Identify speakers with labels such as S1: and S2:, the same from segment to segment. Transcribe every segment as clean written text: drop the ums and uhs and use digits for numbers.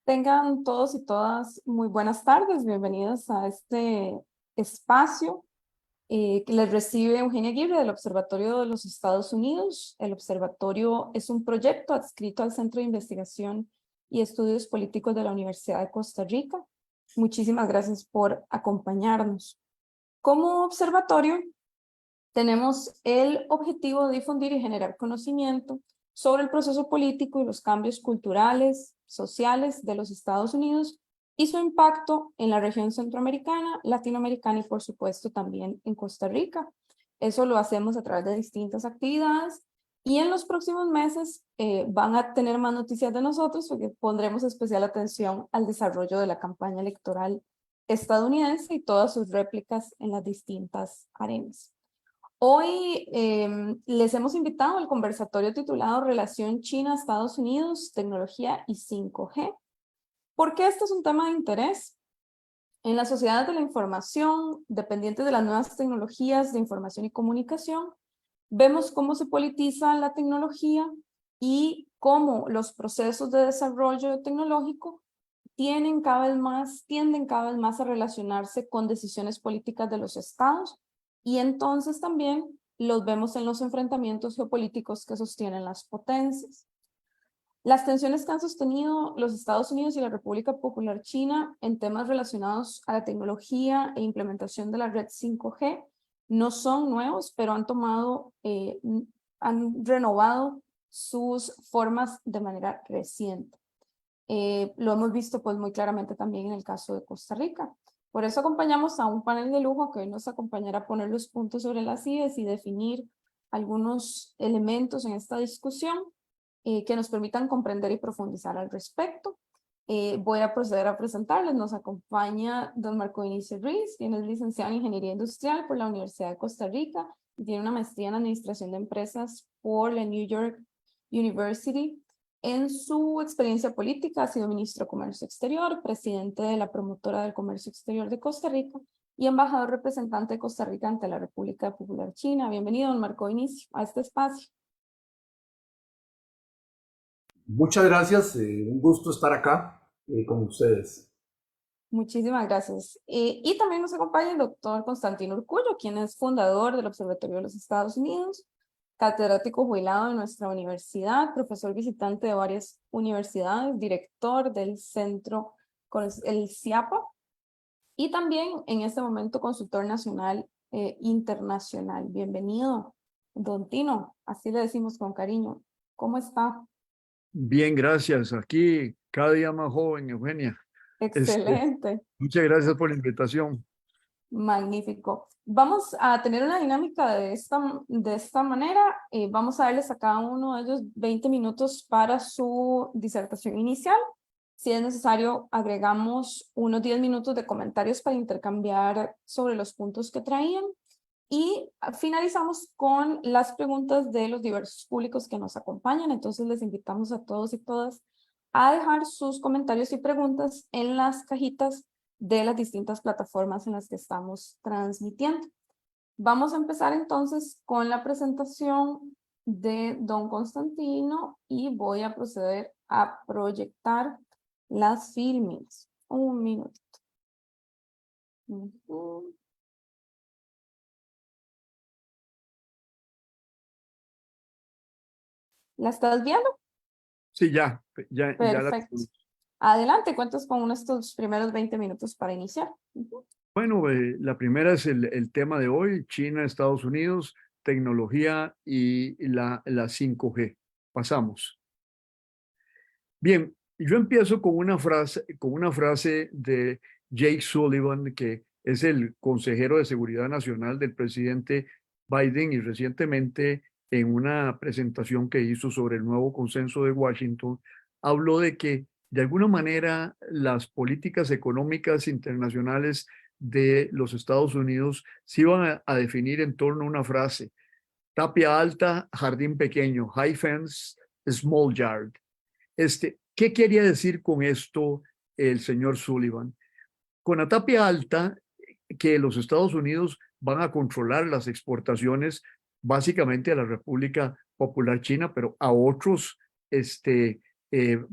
S1: Tengan todos y todas muy buenas tardes. Bienvenidos a este espacio que les recibe Eugenia Aguirre del Observatorio de los Estados Unidos. El observatorio es un proyecto adscrito al Centro de Investigación y Estudios Políticos de la Universidad de Costa Rica. Muchísimas gracias por acompañarnos. Como observatorio, tenemos el objetivo de difundir y generar conocimiento sobre el proceso político y los cambios culturales, sociales de los Estados Unidos y su impacto en la región centroamericana, latinoamericana y por supuesto también en Costa Rica. Eso lo hacemos a través de distintas actividades y en los próximos meses van a tener más noticias de nosotros porque pondremos especial atención al desarrollo de la campaña electoral estadounidense y todas sus réplicas en las distintas arenas. Hoy les hemos invitado al conversatorio titulado Relación China-Estados Unidos, Tecnología y 5G. ¿Por qué este es un tema de interés? En las sociedades de la información, dependientes de las nuevas tecnologías de información y comunicación, vemos cómo se politiza la tecnología y cómo los procesos de desarrollo tecnológico tienden cada vez más a relacionarse con decisiones políticas de los estados y entonces también los vemos en los enfrentamientos geopolíticos que sostienen las potencias. Las tensiones que han sostenido los Estados Unidos y la República Popular China en temas relacionados a la tecnología e implementación de la red 5G no son nuevos, pero han renovado sus formas de manera reciente. Lo hemos visto pues muy claramente también en el caso de Costa Rica. Por eso acompañamos a un panel de lujo que hoy nos acompañará a poner los puntos sobre las IES y definir algunos elementos en esta discusión que nos permitan comprender y profundizar al respecto. Voy a proceder a presentarles. Nos acompaña don Marco Vinicio Ruiz, quien es licenciado en Ingeniería Industrial por la Universidad de Costa Rica y tiene una maestría en Administración de Empresas por la New York University. En su experiencia política ha sido ministro de Comercio Exterior, presidente de la Promotora del Comercio Exterior de Costa Rica y embajador representante de Costa Rica ante la República Popular China. Bienvenido, don Marco Vinicio, a este espacio.
S2: Muchas gracias, un gusto estar acá con ustedes.
S1: Muchísimas gracias. Y también nos acompaña el doctor Constantino Urcullo, quien es fundador del Observatorio de los Estados Unidos, catedrático jubilado de nuestra universidad, profesor visitante de varias universidades, director del centro, el CIAPA, y también en este momento consultor nacional internacional. Bienvenido, don Tino, así le decimos con cariño. ¿Cómo está?
S3: Bien, gracias. Aquí cada día más joven, Eugenia.
S1: Excelente.
S3: Muchas gracias por la invitación.
S1: Magnífico. Vamos a tener una dinámica de esta manera. Vamos a darles a cada uno de ellos 20 minutos para su disertación inicial. Si es necesario, agregamos unos 10 minutos de comentarios para intercambiar sobre los puntos que traían. Y finalizamos con las preguntas de los diversos públicos que nos acompañan. Entonces les invitamos a todos y todas a dejar sus comentarios y preguntas en las cajitas de las distintas plataformas en las que estamos transmitiendo. Vamos a empezar entonces con la presentación de don Constantino y voy a proceder a proyectar las filmes. Un minutito. ¿La estás viendo?
S3: Sí, ya la.
S1: Perfecto. Adelante, cuentas con estos primeros 20 minutos para iniciar.
S3: Bueno, la primera es el tema de hoy, China, Estados Unidos, tecnología y la 5G. Pasamos. Bien, yo empiezo con una frase de Jake Sullivan, que es el consejero de Seguridad Nacional del presidente Biden y recientemente en una presentación que hizo sobre el nuevo consenso de Washington, habló de que de alguna manera las políticas económicas internacionales de los Estados Unidos se iban a definir en torno a una frase: tapia alta, jardín pequeño, high fence, small yard. ¿Qué quería decir con esto el señor Sullivan? Con la tapia alta, que los Estados Unidos van a controlar las exportaciones básicamente a la República Popular China, pero a otros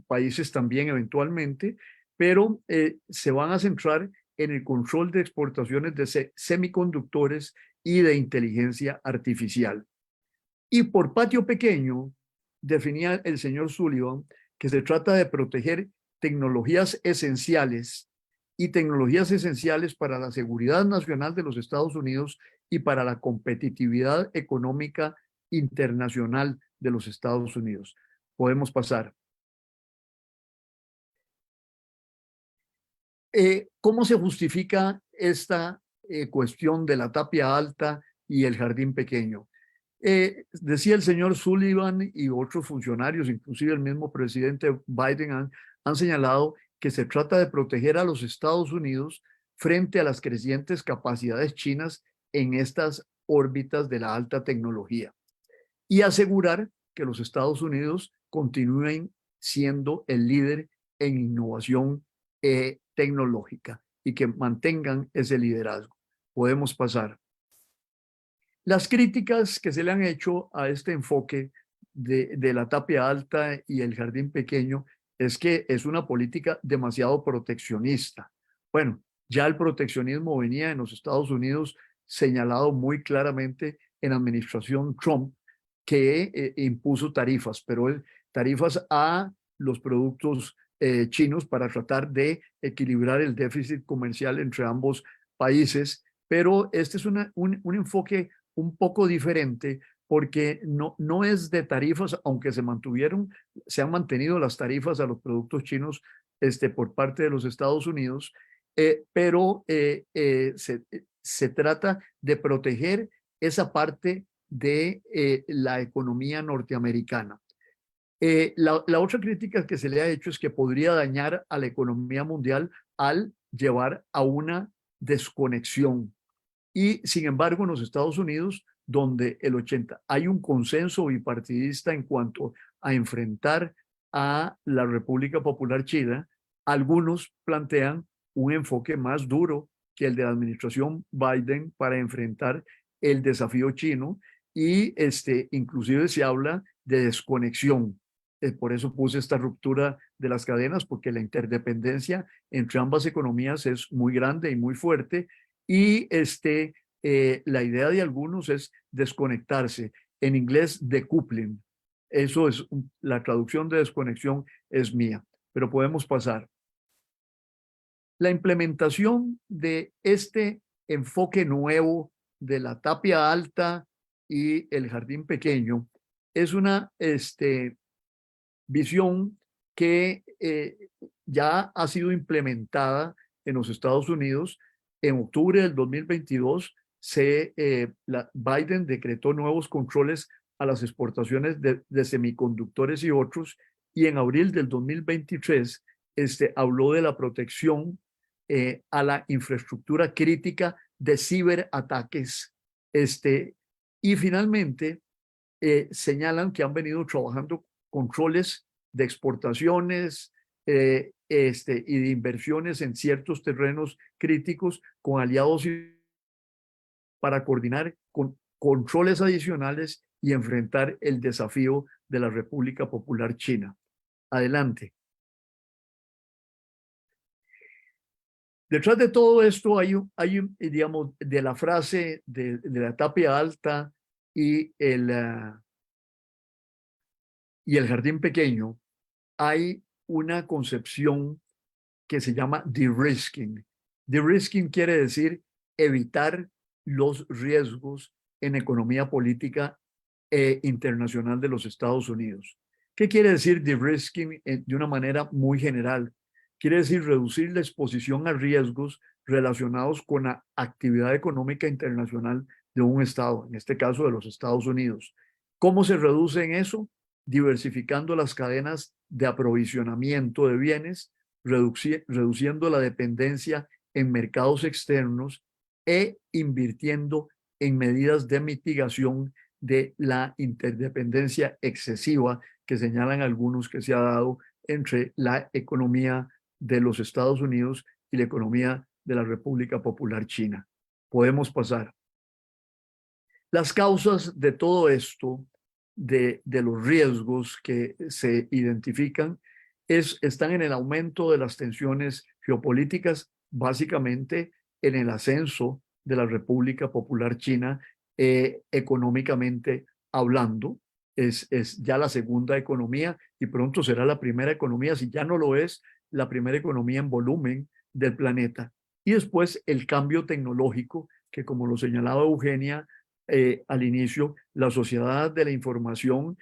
S3: países también eventualmente, pero se van a centrar en el control de exportaciones de semiconductores y de inteligencia artificial. Y por patio pequeño, definía el señor Sullivan que se trata de proteger tecnologías esenciales y tecnologías esenciales para la seguridad nacional de los Estados Unidos y para la competitividad económica internacional de los Estados Unidos. Podemos pasar. ¿Cómo se justifica esta cuestión de la tapia alta y el jardín pequeño? Decía el señor Sullivan y otros funcionarios, inclusive el mismo presidente Biden, han señalado que se trata de proteger a los Estados Unidos frente a las crecientes capacidades chinas en estas órbitas de la alta tecnología y asegurar que los Estados Unidos continúen siendo el líder en innovación tecnológica y que mantengan ese liderazgo. Podemos pasar. Las críticas que se le han hecho a este enfoque de la tapia alta y el jardín pequeño es que es una política demasiado proteccionista. Bueno, ya el proteccionismo venía en los Estados Unidos señalado muy claramente en la administración Trump, que impuso tarifas, pero tarifas a los productos chinos para tratar de equilibrar el déficit comercial entre ambos países. Pero este es un enfoque un poco diferente porque no es de tarifas, aunque se han mantenido las tarifas a los productos chinos por parte de los Estados Unidos, pero se trata de proteger esa parte de la economía norteamericana. La otra crítica que se le ha hecho es que podría dañar a la economía mundial al llevar a una desconexión. Y sin embargo, en los Estados Unidos, donde hay un consenso bipartidista en cuanto a enfrentar a la República Popular China, algunos plantean un enfoque más duro que el de la administración Biden para enfrentar el desafío chino y inclusive se habla de desconexión. Por eso puse esta ruptura de las cadenas, porque la interdependencia entre ambas economías es muy grande y muy fuerte y la idea de algunos es desconectarse. En inglés, decoupling. Eso es, la traducción de desconexión es mía, pero podemos pasar. La implementación de este enfoque nuevo de la tapia alta y el jardín pequeño es una visión que ya ha sido implementada en los Estados Unidos. En octubre del 2022, Biden decretó nuevos controles a las exportaciones de semiconductores y otros, y en abril del 2023 habló de la protección a la infraestructura crítica de ciberataques. Y finalmente señalan que han venido trabajando controles de exportaciones y de inversiones en ciertos terrenos críticos con aliados para coordinar con controles adicionales y enfrentar el desafío de la República Popular China. Adelante. Detrás de todo esto hay digamos, de la frase de la tapia alta y el jardín pequeño, hay una concepción que se llama de-risking. De-risking quiere decir evitar los riesgos en economía política internacional de los Estados Unidos. ¿Qué quiere decir de-risking de una manera muy general? Quiere decir reducir la exposición a riesgos relacionados con la actividad económica internacional de un Estado, en este caso de los Estados Unidos. ¿Cómo se reduce en eso? Diversificando las cadenas de aprovisionamiento de bienes, reduciendo la dependencia en mercados externos e invirtiendo en medidas de mitigación de la interdependencia excesiva que señalan algunos que se ha dado entre la economía de los Estados Unidos y la economía de la República Popular China. Podemos pasar. Las causas de todo esto de los riesgos que se identifican están en el aumento de las tensiones geopolíticas, básicamente en el ascenso de la República Popular China económicamente hablando. Es ya la segunda economía y pronto será la primera economía, si ya no lo es, la primera economía en volumen del planeta. Y después el cambio tecnológico, que como lo señalaba Eugenia al inicio, la sociedad de la información,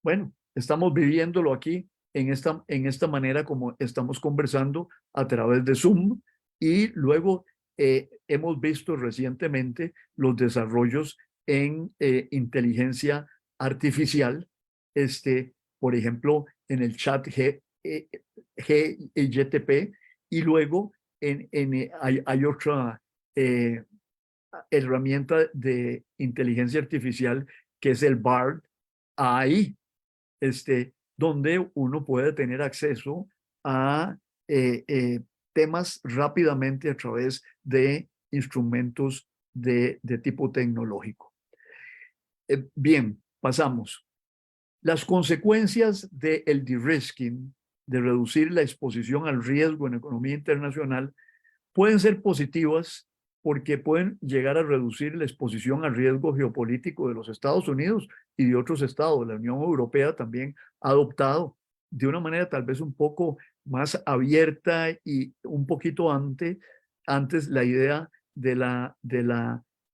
S3: bueno, estamos viviéndolo aquí en esta manera como estamos conversando a través de Zoom y luego hemos visto recientemente los desarrollos en inteligencia artificial, por ejemplo, en el chat GTP y luego hay otra herramienta de inteligencia artificial que es el BARD AI, donde uno puede tener acceso a temas rápidamente a través de instrumentos de tipo tecnológico. Bien, pasamos. Las consecuencias del de-risking, de reducir la exposición al riesgo en economía internacional, pueden ser positivas porque pueden llegar a reducir la exposición al riesgo geopolítico de los Estados Unidos y de otros estados. La Unión Europea también ha adoptado de una manera tal vez un poco más abierta y un poquito antes la idea del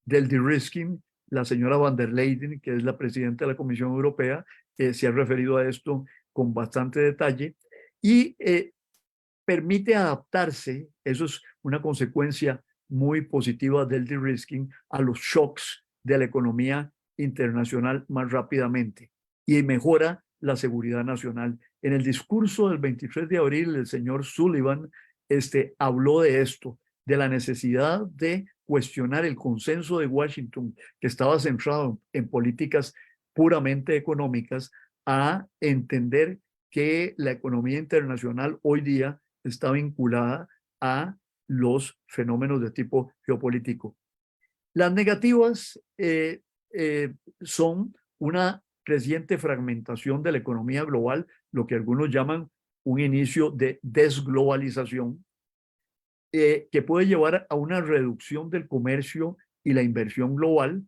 S3: de-risking. La señora van der Leyen, que es la presidenta de la Comisión Europea, se ha referido a esto con bastante detalle y permite adaptarse, eso es una consecuencia muy positiva del de-risking, a los shocks de la economía internacional más rápidamente y mejora la seguridad nacional. En el discurso del 23 de abril, el señor Sullivan habló de esto, de la necesidad de cuestionar el consenso de Washington, que estaba centrado en políticas puramente económicas, a entender que la economía internacional hoy día está vinculada a los fenómenos de tipo geopolítico. Las negativas son una creciente fragmentación de la economía global, lo que algunos llaman un inicio de desglobalización, que puede llevar a una reducción del comercio y la inversión global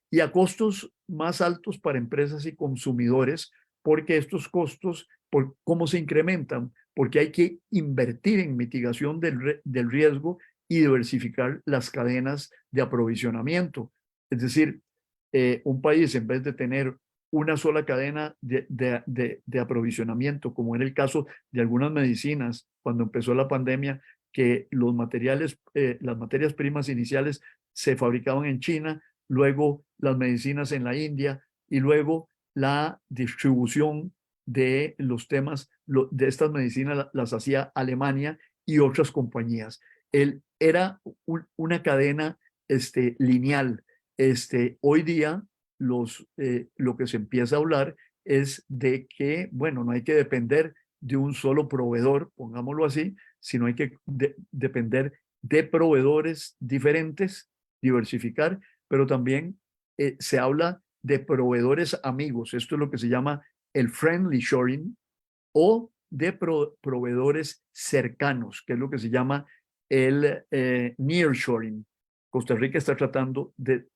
S3: y a costos más altos para empresas y consumidores, porque estos costos, ¿cómo se incrementan? Porque hay que invertir en mitigación del riesgo y diversificar las cadenas de aprovisionamiento. Es decir, un país, en vez de tener una sola cadena de aprovisionamiento, como era el caso de algunas medicinas cuando empezó la pandemia, que las materias primas iniciales se fabricaban en China, luego las medicinas en la India y luego la distribución de los temas de estas medicinas las hacía Alemania y otras compañías. Era una cadena lineal. Hoy día lo que se empieza a hablar es de que, bueno, no hay que depender de un solo proveedor, pongámoslo así, sino hay que depender de proveedores diferentes, diversificar, pero también se habla de proveedores amigos. Esto es lo que se llama el friendly shoring, o de proveedores cercanos, que es lo que se llama el nearshoring. Costa Rica está tratando de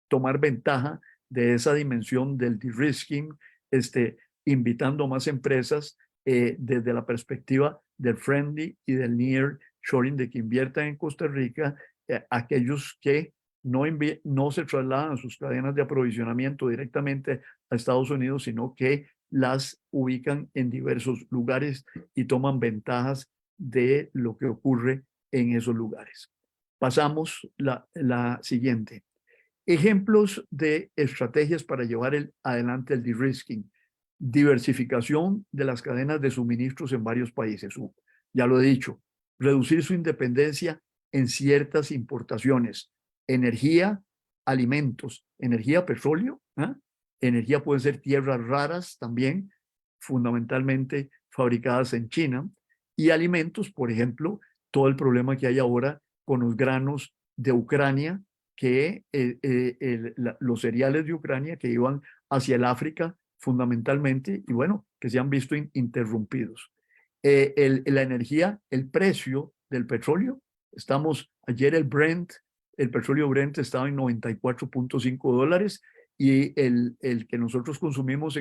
S3: tomar ventaja de esa dimensión del de-risking, invitando a más empresas desde la perspectiva del friendly y del nearshoring, de que inviertan en Costa Rica, aquellos que no se trasladan sus cadenas de aprovisionamiento directamente a Estados Unidos, sino que las ubican en diversos lugares y toman ventajas de lo que ocurre en esos lugares. Pasamos la siguiente. Ejemplos de estrategias para llevar adelante el de-risking. Diversificación de las cadenas de suministros en varios países. Ya lo he dicho. Reducir su independencia en ciertas importaciones. Energía, alimentos, energía, petróleo, energía pueden ser tierras raras también, fundamentalmente fabricadas en China, y alimentos, por ejemplo, todo el problema que hay ahora con los granos de Ucrania, que los cereales de Ucrania que iban hacia el África fundamentalmente, y bueno, que se han visto interrumpidos. La energía, el precio del petróleo, ayer el petróleo Brent estaba en $94.5 y el que nosotros consumimos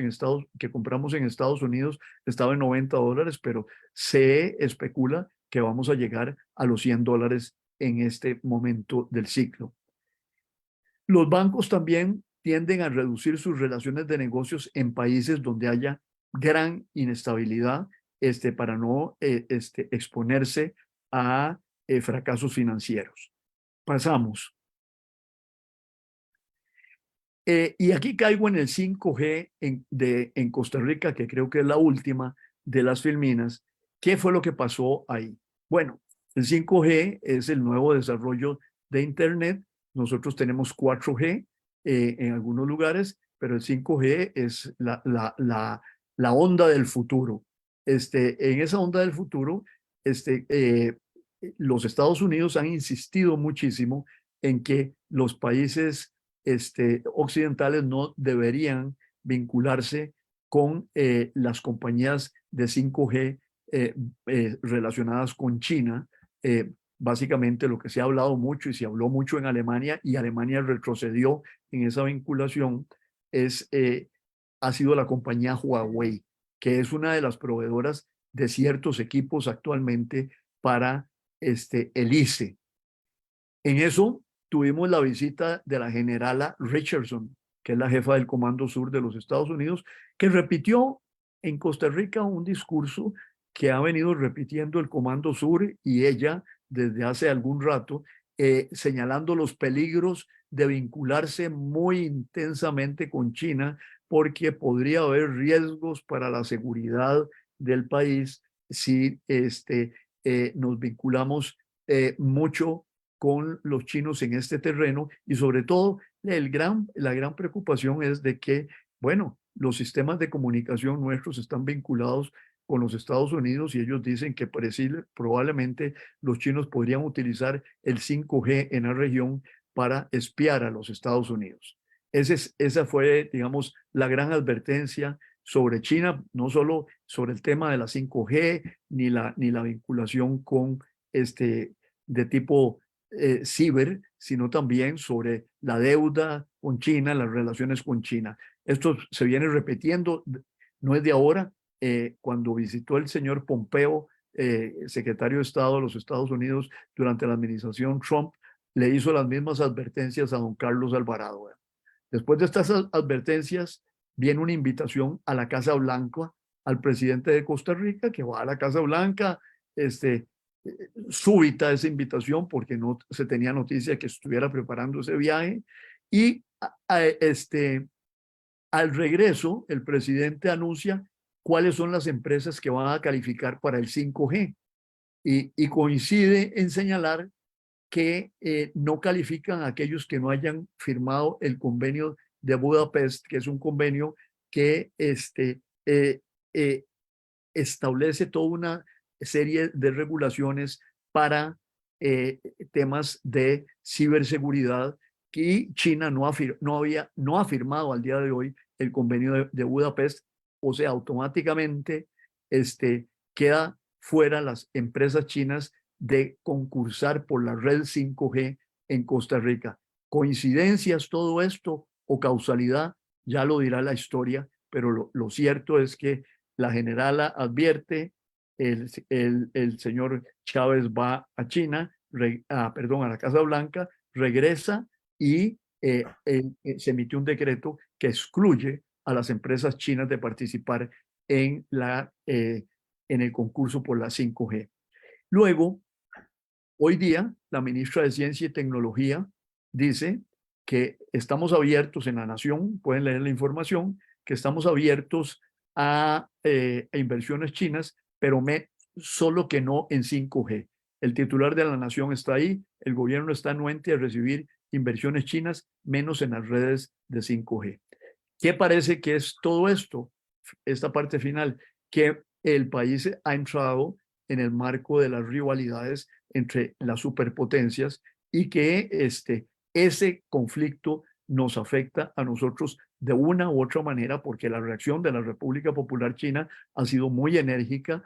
S3: que compramos en Estados Unidos estaba en $90, pero se especula que vamos a llegar a los $100 en este momento del ciclo. Los bancos también tienden a reducir sus relaciones de negocios en países donde haya gran inestabilidad, para no exponerse a fracasos financieros. Pasamos. Y aquí caigo en el 5G en Costa Rica, que creo que es la última de las filminas. ¿Qué fue lo que pasó ahí? Bueno, el 5G es el nuevo desarrollo de Internet. Nosotros tenemos 4G en algunos lugares, pero el 5G es la onda del futuro. En esa onda del futuro, los Estados Unidos han insistido muchísimo en que los países occidentales no deberían vincularse con las compañías de 5G relacionadas con China. Básicamente lo que se ha hablado mucho y se habló mucho en Alemania, y Alemania retrocedió en esa vinculación, ha sido la compañía Huawei, que es una de las proveedoras de ciertos equipos actualmente para el ICE. En eso tuvimos la visita de la generala Richardson, que es la jefa del Comando Sur de los Estados Unidos, que repitió en Costa Rica un discurso que ha venido repitiendo el Comando Sur y ella desde hace algún rato, señalando los peligros de vincularse muy intensamente con China, porque podría haber riesgos para la seguridad del país si nos vinculamos mucho con los chinos en este terreno. Y sobre todo la gran preocupación es de que, bueno, los sistemas de comunicación nuestros están vinculados con los Estados Unidos y ellos dicen que probablemente los chinos podrían utilizar el 5G en la región para espiar a los Estados Unidos. Esa fue, digamos, la gran advertencia sobre China, no solo sobre el tema de la 5G ni la vinculación con de tipo ciber, sino también sobre la deuda con China, las relaciones con China. Esto se viene repitiendo, no es de ahora. Cuando visitó el señor Pompeo, secretario de Estado de los Estados Unidos durante la administración Trump, le hizo las mismas advertencias a don Carlos Alvarado. Después de estas advertencias, viene una invitación a la Casa Blanca al presidente de Costa Rica, que va a la Casa Blanca, súbita esa invitación porque no se tenía noticia que estuviera preparando ese viaje, y al regreso el presidente anuncia cuáles son las empresas que van a calificar para el 5G y coincide en señalar que no califican a aquellos que no hayan firmado el convenio de Budapest, que es un convenio que establece toda una serie de regulaciones para temas de ciberseguridad, y China no ha firmado al día de hoy el convenio de Budapest. O sea, automáticamente queda fuera las empresas chinas de concursar por la red 5G en Costa Rica. ¿Coincidencias todo esto o causalidad? Ya lo dirá la historia, pero lo cierto es que la generala advierte, el señor Chávez va a China, a la Casa Blanca, regresa y se emitió un decreto que excluye a las empresas chinas de participar en el concurso por la 5G. Luego, hoy día, la ministra de Ciencia y Tecnología dice que estamos abiertos en La Nación, pueden leer la información, que estamos abiertos a inversiones chinas, pero solo que no en 5G. El titular de La Nación está ahí, el gobierno está anuente a recibir inversiones chinas, menos en las redes de 5G. ¿Qué parece que es todo esto? Esta parte final, que el país ha entrado en el marco de las rivalidades entre las superpotencias y que ese conflicto nos afecta a nosotros de una u otra manera, porque la reacción de la República Popular China ha sido muy enérgica,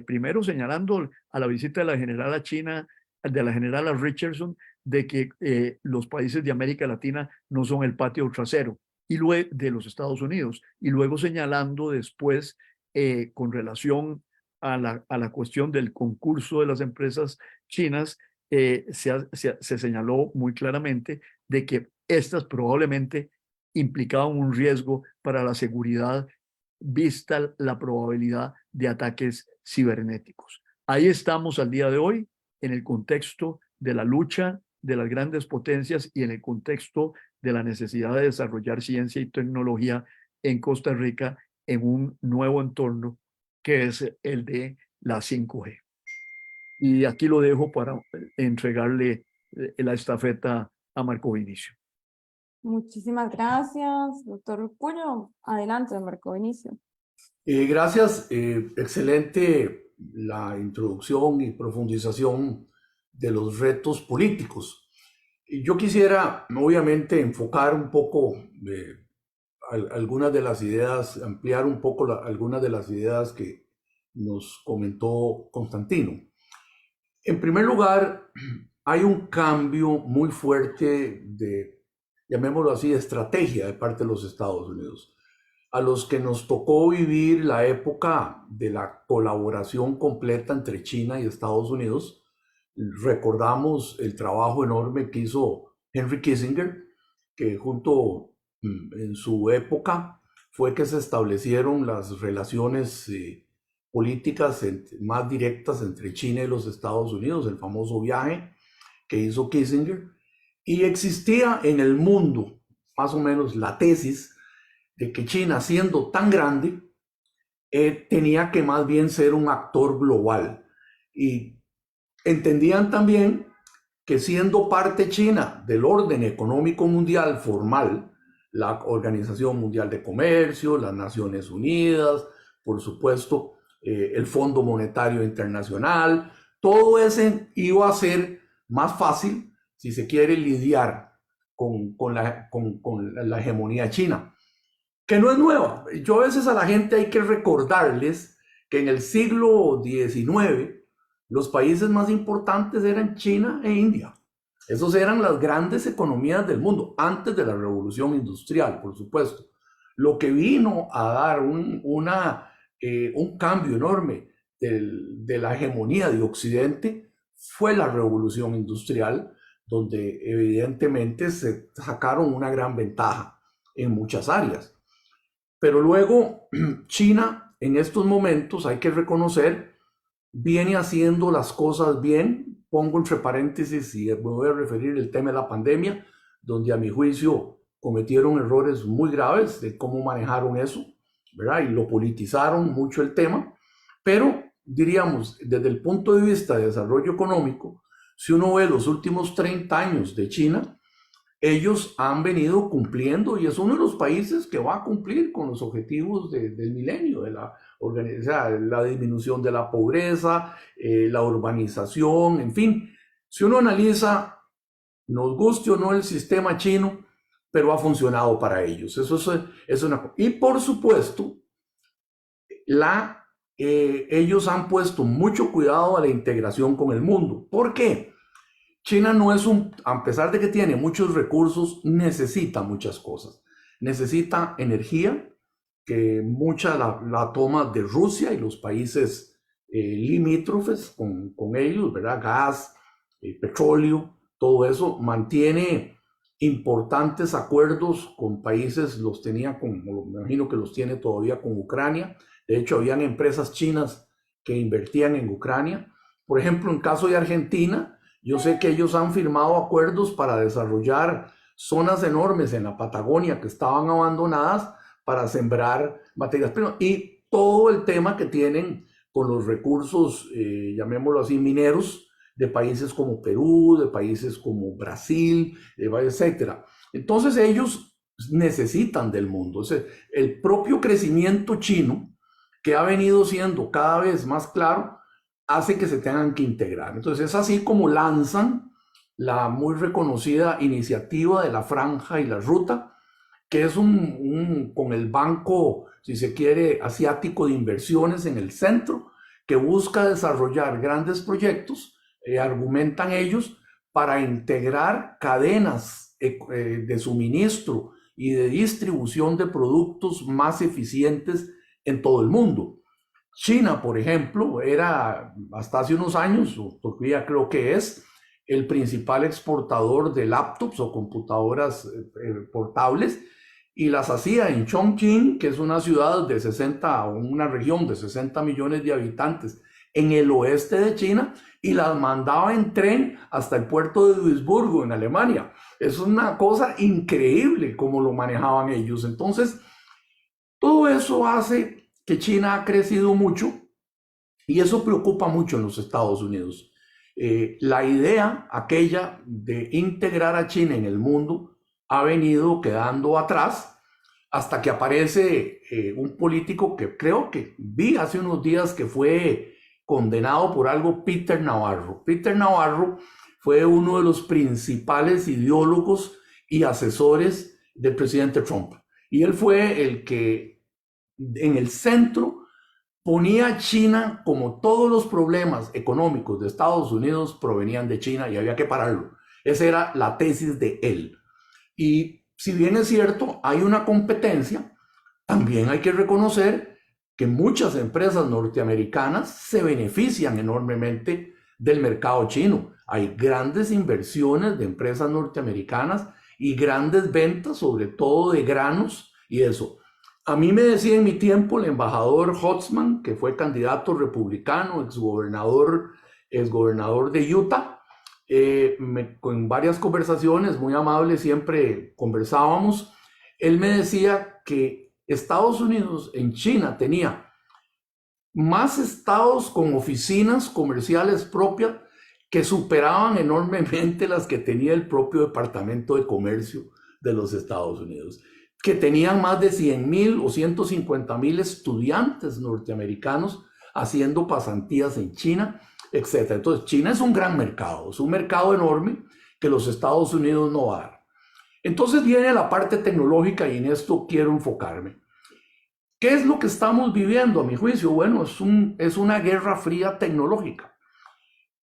S3: primero señalando a la visita de la general a China, de la general a Richardson, de que los países de América Latina no son el patio trasero y luego de los Estados Unidos, y luego señalando después con relación a la cuestión del concurso de las empresas chinas, se señaló muy claramente de que estas probablemente implicaban un riesgo para la seguridad vista la probabilidad de ataques cibernéticos. Ahí estamos al día de hoy en el contexto de la lucha de las grandes potencias y en el contexto de la necesidad de desarrollar ciencia y tecnología en Costa Rica en un nuevo entorno que es el de la 5G. Y aquí lo dejo para entregarle la estafeta a Marco Vinicio.
S1: Muchísimas gracias, doctor Cuyo. Adelante, Marco Vinicio.
S2: Gracias, excelente la introducción y profundización de los retos políticos. Yo quisiera, obviamente, enfocar un poco algunas de las ideas, ampliar un poco algunas de las ideas que nos comentó Constantino. En primer lugar, hay un cambio muy fuerte de, llamémoslo así, de estrategia de parte de los Estados Unidos. A los que nos tocó vivir la época de la colaboración completa entre China y Estados Unidos, recordamos el trabajo enorme que hizo Henry Kissinger, que en su época fue que se establecieron las relaciones políticas más directas entre China y los Estados Unidos, el famoso viaje que hizo Kissinger, y existía en el mundo más o menos la tesis de que China, siendo tan grande, tenía que más bien ser un actor global. Y entendían también que siendo parte China del orden económico mundial formal, la Organización Mundial de Comercio, las Naciones Unidas, por supuesto, el Fondo Monetario Internacional, todo ese iba a ser más fácil si se quiere lidiar con la hegemonía china, que no es nueva. Yo a veces a la gente hay que recordarles que en el siglo XIX los países más importantes eran China e India. Esos eran las grandes economías del mundo, antes de la revolución industrial, por supuesto. Lo que vino a dar un cambio enorme de la hegemonía de Occidente fue la revolución industrial, donde evidentemente se sacaron una gran ventaja en muchas áreas. Pero luego China, en estos momentos, hay que reconocer, viene haciendo las cosas bien. Pongo entre paréntesis y me voy a referir al tema de la pandemia, donde a mi juicio cometieron errores muy graves de cómo manejaron eso, ¿verdad? Y lo politizaron mucho el tema. Pero diríamos, desde el punto de vista de desarrollo económico, si uno ve los últimos 30 años de China, ellos han venido cumpliendo y es uno de los países que va a cumplir con los objetivos del milenio, de la disminución de la pobreza, la urbanización, en fin. Si uno analiza, nos guste o no el sistema chino, pero ha funcionado para ellos. Eso es una cosa. Y por supuesto, ellos han puesto mucho cuidado a la integración con el mundo. ¿Por qué? China no es a pesar de que tiene muchos recursos, necesita muchas cosas. Necesita energía, que mucha la toma de Rusia y los países limítrofes con ellos, ¿verdad? Gas, petróleo, todo eso. Mantiene importantes acuerdos con países, los tenía me imagino que los tiene todavía con Ucrania. De hecho, habían empresas chinas que invertían en Ucrania. Por ejemplo, en caso de Argentina, yo sé que ellos han firmado acuerdos para desarrollar zonas enormes en la Patagonia que estaban abandonadas para sembrar materias primas y todo el tema que tienen con los recursos, llamémoslo así, mineros de países como Perú, de países como Brasil, etcétera. Entonces ellos necesitan del mundo. O sea, el propio crecimiento chino, que ha venido siendo cada vez más claro, hace que se tengan que integrar. Entonces es así como lanzan la muy reconocida iniciativa de la Franja y la Ruta, que es con el banco, si se quiere, asiático de inversiones en el centro, que busca desarrollar grandes proyectos, argumentan ellos, para integrar cadenas de suministro y de distribución de productos más eficientes en todo el mundo. China, por ejemplo, era hasta hace unos años, o todavía creo que es, el principal exportador de laptops o computadoras portables, y las hacía en Chongqing, que es una ciudad de 60, o una región de 60 millones de habitantes en el oeste de China, y las mandaba en tren hasta el puerto de Duisburgo, en Alemania. Es una cosa increíble cómo lo manejaban ellos. Entonces, todo eso hace que China ha crecido mucho, y eso preocupa mucho en los Estados Unidos. La idea aquella de integrar a China en el mundo ha venido quedando atrás hasta que aparece un político que creo que vi hace unos días que fue condenado por algo, Peter Navarro. Peter Navarro fue uno de los principales ideólogos y asesores del presidente Trump. Y él fue el que en el centro ponía a China, como todos los problemas económicos de Estados Unidos provenían de China y había que pararlo. Esa era la tesis de él. Y si bien es cierto, hay una competencia, también hay que reconocer que muchas empresas norteamericanas se benefician enormemente del mercado chino. Hay grandes inversiones de empresas norteamericanas y grandes ventas, sobre todo de granos y eso. A mí me decía en mi tiempo el embajador Hotzman, que fue candidato republicano, exgobernador de Utah, con varias conversaciones muy amables, siempre conversábamos. Él me decía que Estados Unidos en China tenía más estados con oficinas comerciales propias que superaban enormemente las que tenía el propio Departamento de Comercio de los Estados Unidos, que tenían más de 100,000 o 150,000 estudiantes norteamericanos haciendo pasantías en China, etc. Entonces, China es un gran mercado, es un mercado enorme que los Estados Unidos no va a dar. Entonces viene la parte tecnológica y en esto quiero enfocarme. ¿Qué es lo que estamos viviendo, a mi juicio? Bueno, es una guerra fría tecnológica.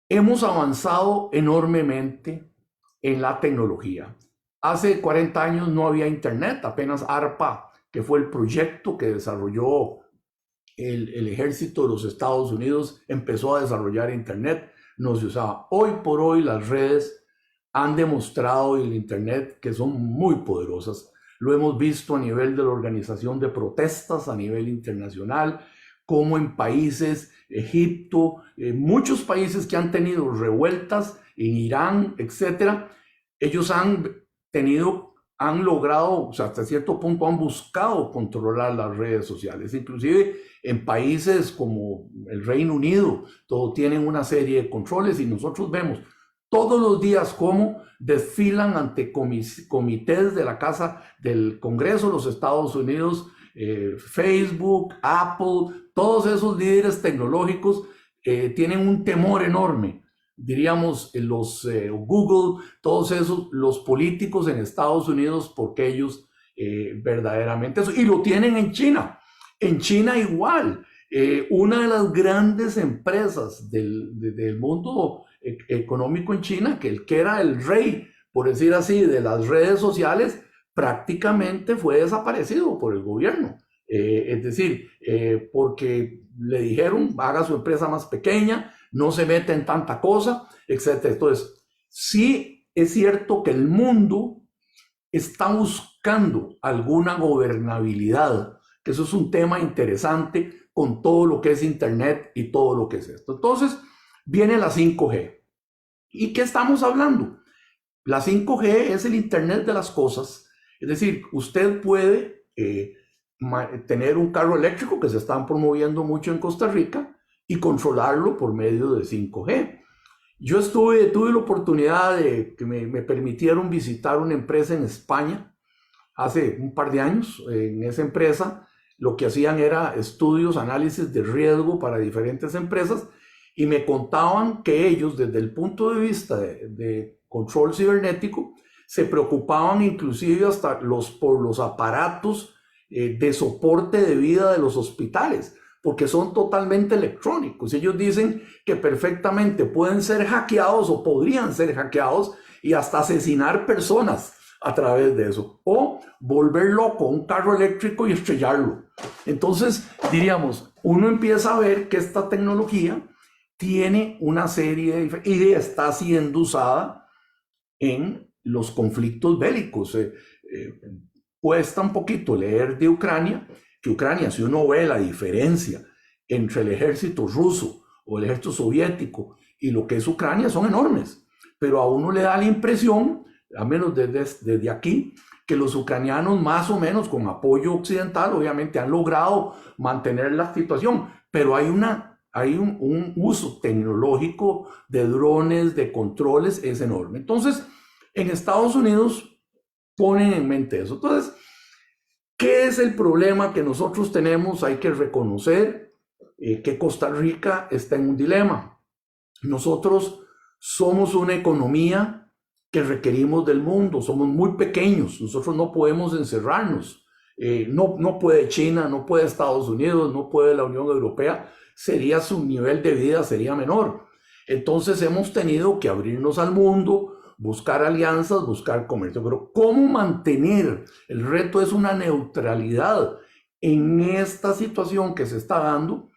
S2: Hemos avanzado enormemente en la tecnología. Hace 40 años no había internet, apenas ARPA, que fue el proyecto que desarrolló el ejército de los Estados Unidos, empezó a desarrollar internet, no se usaba. Hoy por hoy las redes han demostrado, y el internet, que son muy poderosas. Lo hemos visto a nivel de la organización de protestas a nivel internacional, como en países, Egipto, muchos países que han tenido revueltas, en Irán, etcétera. Ellos han logrado, o sea, hasta cierto punto han buscado controlar las redes sociales. Inclusive en países como el Reino Unido, todo tienen una serie de controles, y nosotros vemos todos los días cómo desfilan ante comités de la Casa del Congreso de los Estados Unidos, Facebook, Apple, todos esos líderes tecnológicos tienen un temor enorme. Diríamos Google, todos esos, los políticos en Estados Unidos, porque ellos verdaderamente eso, y lo tienen en China. En China igual, una de las grandes empresas del mundo económico en China, que era el rey, por decir así, de las redes sociales, prácticamente fue desaparecido por el gobierno. Es decir, porque le dijeron, haga su empresa más pequeña, no se mete en tanta cosa, etc. Entonces, sí es cierto que el mundo está buscando alguna gobernabilidad, que eso es un tema interesante con todo lo que es Internet y todo lo que es esto. Entonces, viene la 5G. ¿Y qué estamos hablando? La 5G es el Internet de las cosas. Es decir, usted puede tener un carro eléctrico, que se están promoviendo mucho en Costa Rica, y controlarlo por medio de 5G. Yo tuve la oportunidad de que me permitieron visitar una empresa en España hace un par de años. En esa empresa lo que hacían era estudios, análisis de riesgo para diferentes empresas, y me contaban que ellos, desde el punto de vista de control cibernético, se preocupaban inclusive hasta por los aparatos de soporte de vida de los hospitales, porque son totalmente electrónicos. Ellos dicen que perfectamente pueden ser hackeados o podrían ser hackeados y hasta asesinar personas a través de eso, o volver loco un carro eléctrico y estrellarlo. Entonces, diríamos, uno empieza a ver que esta tecnología tiene una serie de y está siendo usada en los conflictos bélicos. Cuesta un poquito leer de Ucrania, que Ucrania, si uno ve la diferencia entre el ejército ruso o el ejército soviético y lo que es Ucrania, son enormes, pero a uno le da la impresión, al menos desde aquí, que los ucranianos más o menos con apoyo occidental obviamente han logrado mantener la situación, pero hay un uso tecnológico de drones, de controles, es enorme. Entonces, en Estados Unidos ponen en mente eso. Entonces, ¿qué es el problema que nosotros tenemos? Hay que reconocer que Costa Rica está en un dilema. Nosotros somos una economía que requerimos del mundo, somos muy pequeños, nosotros no podemos encerrarnos, no puede China, no puede Estados Unidos, no puede la Unión Europea, su nivel de vida sería menor. Entonces hemos tenido que abrirnos al mundo, buscar alianzas, buscar comercio, pero ¿cómo mantener? El reto es una neutralidad en esta situación que se está dando,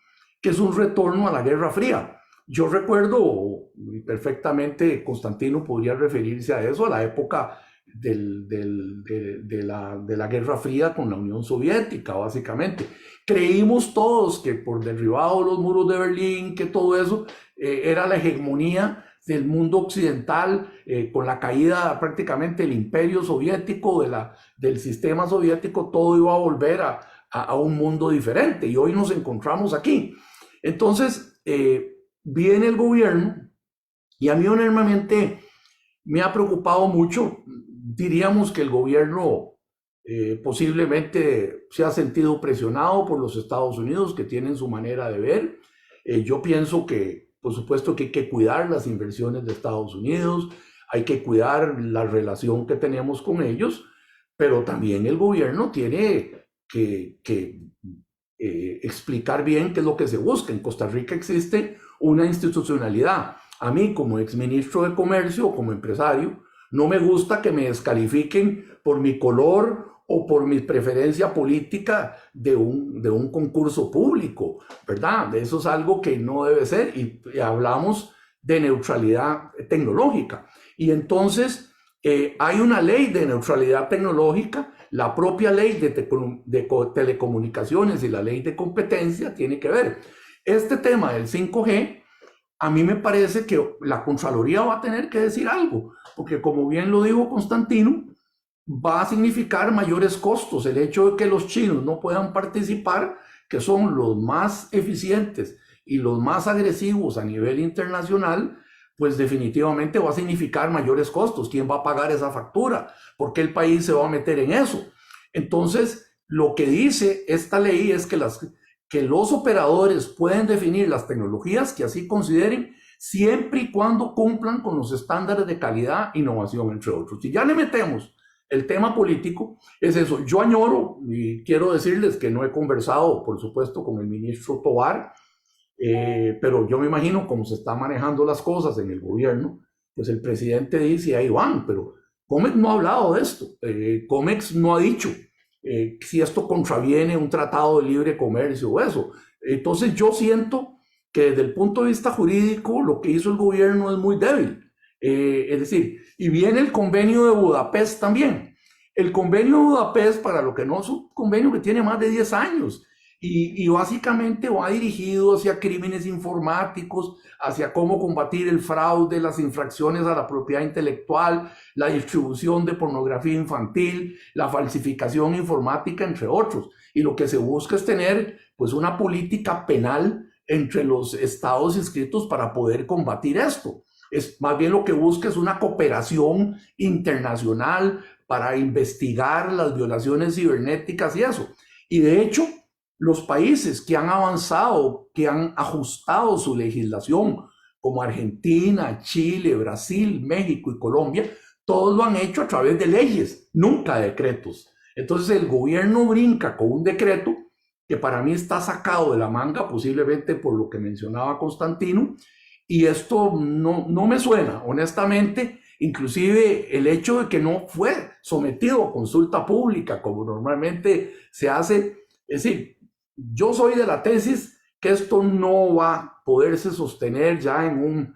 S2: que es un retorno a la Guerra Fría. Yo recuerdo perfectamente, Constantino podría referirse a eso, a la época de la Guerra Fría con la Unión Soviética, básicamente. Creímos todos que por derribado los muros de Berlín, que todo eso era la hegemonía del mundo occidental, con la caída prácticamente del imperio soviético, del sistema soviético, todo iba a volver a un mundo diferente. Y hoy nos encontramos aquí. Entonces, viene el gobierno y a mí honestamente me ha preocupado mucho. Diríamos que el gobierno posiblemente se ha sentido presionado por los Estados Unidos, que tienen su manera de ver. Yo pienso que, por supuesto, que hay que cuidar las inversiones de Estados Unidos, hay que cuidar la relación que tenemos con ellos, pero también el gobierno tiene que explicar bien qué es lo que se busca. En Costa Rica existe una institucionalidad. A mí, como exministro de Comercio o como empresario, no me gusta que me descalifiquen por mi color o por mi preferencia política de un concurso público, ¿verdad? Eso es algo que no debe ser, y hablamos de neutralidad tecnológica. Y entonces hay una ley de neutralidad tecnológica, la propia ley de telecomunicaciones y la ley de competencia tiene que ver. Este tema del 5G, a mí me parece que la Contraloría va a tener que decir algo, porque como bien lo dijo Constantino, va a significar mayores costos. El hecho de que los chinos no puedan participar, que son los más eficientes y los más agresivos a nivel internacional, pues definitivamente va a significar mayores costos. ¿Quién va a pagar esa factura? ¿Por qué el país se va a meter en eso? Entonces, lo que dice esta ley es que los operadores pueden definir las tecnologías que así consideren, siempre y cuando cumplan con los estándares de calidad, innovación, entre otros. Si ya le metemos el tema político, es eso. Yo añoro, y quiero decirles que no he conversado, por supuesto, con el ministro Tovar, pero yo me imagino cómo se están manejando las cosas en el gobierno. Pues el presidente dice, ahí van, pero COMEX no ha hablado de esto. COMEX no ha dicho si esto contraviene un tratado de libre comercio o eso. Entonces yo siento que desde el punto de vista jurídico lo que hizo el gobierno es muy débil. Es decir, y viene el convenio de Budapest también. El convenio de Budapest, para lo que no es un convenio que tiene más de 10 años, y básicamente va dirigido hacia crímenes informáticos, hacia cómo combatir el fraude, las infracciones a la propiedad intelectual, la distribución de pornografía infantil, la falsificación informática, entre otros. Y lo que se busca es tener pues una política penal entre los estados inscritos para poder combatir esto. Es más bien lo que busca es una cooperación internacional para investigar las violaciones cibernéticas y eso. Y de hecho, los países que han avanzado, que han ajustado su legislación, como Argentina, Chile, Brasil, México y Colombia, todos lo han hecho a través de leyes, nunca decretos. Entonces el gobierno brinca con un decreto que para mí está sacado de la manga, posiblemente por lo que mencionaba Constantino, y esto no me suena, honestamente, inclusive el hecho de que no fue sometido a consulta pública como normalmente se hace. Es decir, yo soy de la tesis que esto no va a poderse sostener ya en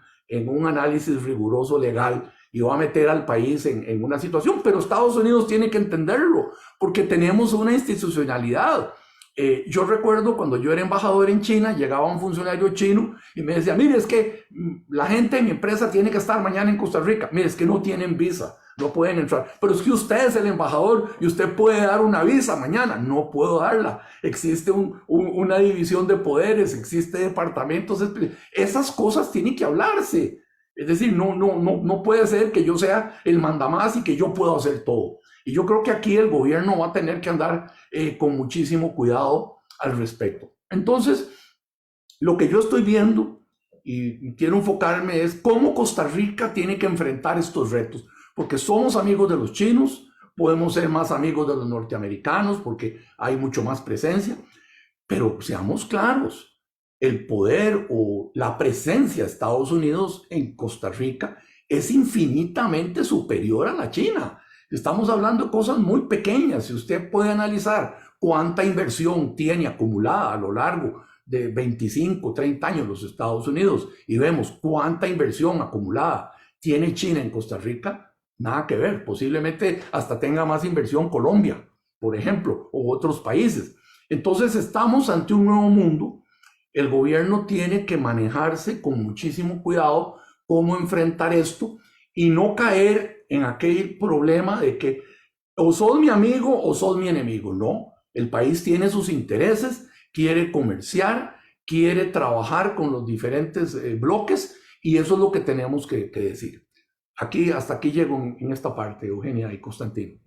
S2: un análisis riguroso legal y va a meter al país en una situación, pero Estados Unidos tiene que entenderlo porque tenemos una institucionalidad. Yo recuerdo cuando yo era embajador en China, llegaba un funcionario chino y me decía, mire, es que la gente de mi empresa tiene que estar mañana en Costa Rica. Mire, es que no tienen visa, no pueden entrar. Pero es que usted es el embajador y usted puede dar una visa mañana. No puedo darla. Existe una división de poderes, existe departamentos. Esas cosas tienen que hablarse. Es decir, no puede ser que yo sea el mandamás y que yo pueda hacer todo. Y yo creo que aquí el gobierno va a tener que andar con muchísimo cuidado al respecto. Entonces, lo que yo estoy viendo y quiero enfocarme es cómo Costa Rica tiene que enfrentar estos retos, porque somos amigos de los chinos, podemos ser más amigos de los norteamericanos porque hay mucho más presencia, pero seamos claros, el poder o la presencia de Estados Unidos en Costa Rica es infinitamente superior a la China. Estamos hablando de cosas muy pequeñas. Si usted puede analizar cuánta inversión tiene acumulada a lo largo de 25, 30 años los Estados Unidos y vemos cuánta inversión acumulada tiene China en Costa Rica, nada que ver. Posiblemente hasta tenga más inversión Colombia, por ejemplo, o otros países. Entonces estamos ante un nuevo mundo. El gobierno tiene que manejarse con muchísimo cuidado cómo enfrentar esto y no caer en aquel problema de que o sos mi amigo o sos mi enemigo. No, el país tiene sus intereses, quiere comerciar, quiere trabajar con los diferentes bloques y eso es lo que tenemos que decir. Hasta aquí llego en esta parte, Eugenia y Constantino.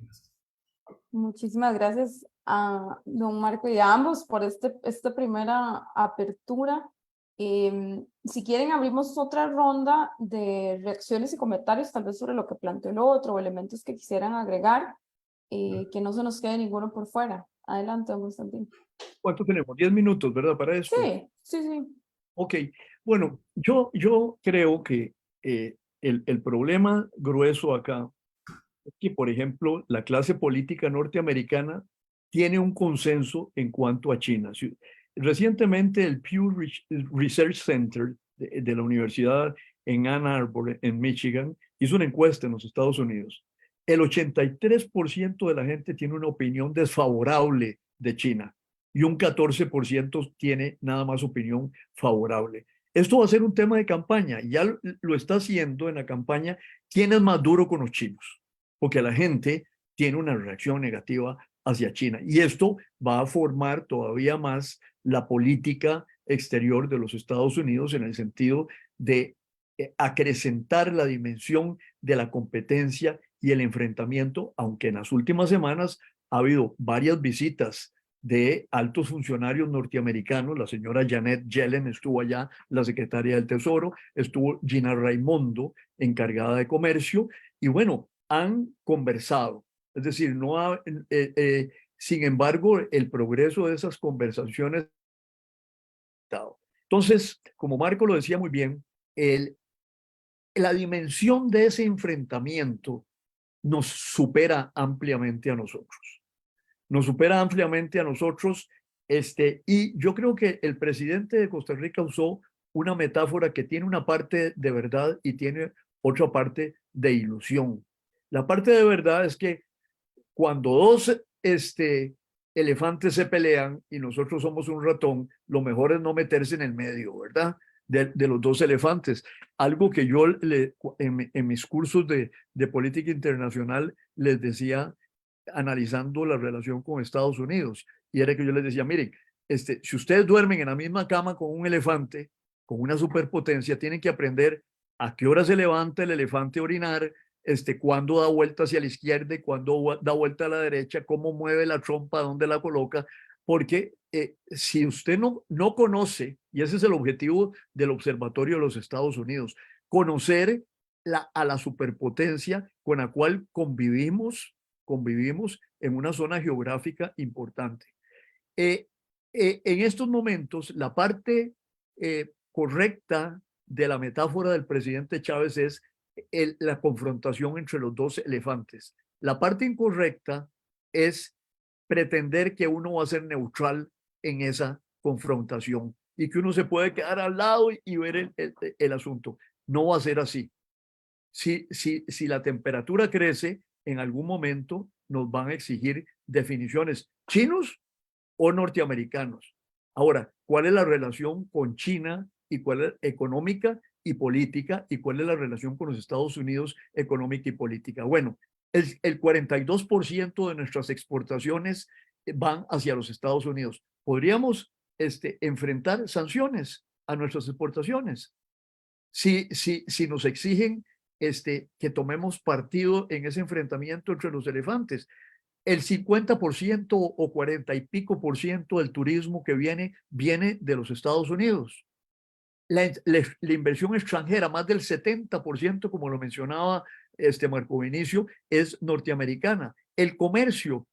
S1: Muchísimas gracias a don Marco y a ambos por esta primera apertura. Si quieren, abrimos otra ronda de reacciones y comentarios, tal vez sobre lo que planteó el otro o elementos que quisieran agregar, que no se nos quede ninguno por fuera. Adelante, don Constantino.
S3: ¿Cuánto tenemos? 10 minutos, ¿verdad? Para esto.
S1: Sí.
S3: Ok, bueno, yo creo que el problema grueso acá es que, por ejemplo, la clase política norteamericana tiene un consenso en cuanto a China. Recientemente el Pew Research Center de la Universidad en Ann Arbor, en Michigan, hizo una encuesta en los Estados Unidos. El 83% de la gente tiene una opinión desfavorable de China y un 14% tiene nada más opinión favorable. Esto va a ser un tema de campaña. Ya lo está haciendo en la campaña. ¿Quién es más duro con los chinos? Porque la gente tiene una reacción negativa hacia China. Y esto va a formar todavía más la política exterior de los Estados Unidos en el sentido de acrecentar la dimensión de la competencia y el enfrentamiento, aunque en las últimas semanas ha habido varias visitas de altos funcionarios norteamericanos. La señora Janet Yellen estuvo allá, la secretaria del Tesoro, estuvo Gina Raimondo, encargada de comercio, y bueno, han conversado. Es decir, sin embargo, el progreso de esas conversaciones. Entonces, como Marco lo decía muy bien, la dimensión de ese enfrentamiento nos supera ampliamente a nosotros. Nos supera ampliamente a nosotros. Y yo creo que el presidente de Costa Rica usó una metáfora que tiene una parte de verdad y tiene otra parte de ilusión. La parte de verdad es que cuando dos elefantes se pelean y nosotros somos un ratón, lo mejor es no meterse en el medio, ¿verdad? De los dos elefantes. Algo que yo en mis cursos de política internacional les decía, analizando la relación con Estados Unidos, y era que yo les decía, miren, si ustedes duermen en la misma cama con un elefante, con una superpotencia, tienen que aprender a qué hora se levanta el elefante a orinar, cuándo da vuelta hacia la izquierda y cuándo da vuelta a la derecha, cómo mueve la trompa, dónde la coloca, porque si usted no conoce, y ese es el objetivo del Observatorio de los Estados Unidos, conocer a la superpotencia con la cual convivimos en una zona geográfica importante. En estos momentos, la parte correcta de la metáfora del presidente Chávez es la confrontación entre los dos elefantes. La parte incorrecta es pretender que uno va a ser neutral en esa confrontación y que uno se puede quedar al lado y ver el asunto. No va a ser así. Si la temperatura crece, en algún momento nos van a exigir definiciones chinos o norteamericanos. Ahora, ¿cuál es la relación con China y cuál es económica y política y cuál es la relación con los Estados Unidos económica y política? Bueno, el 42% de nuestras exportaciones van hacia los Estados Unidos. ¿Podríamos enfrentar sanciones a nuestras exportaciones? Si nos exigen que tomemos partido en ese enfrentamiento entre los elefantes. El 50% o 40 y pico por ciento del turismo que viene de los Estados Unidos. La inversión extranjera, más del 70%, como lo mencionaba Marco Vinicio, es norteamericana. El comercio,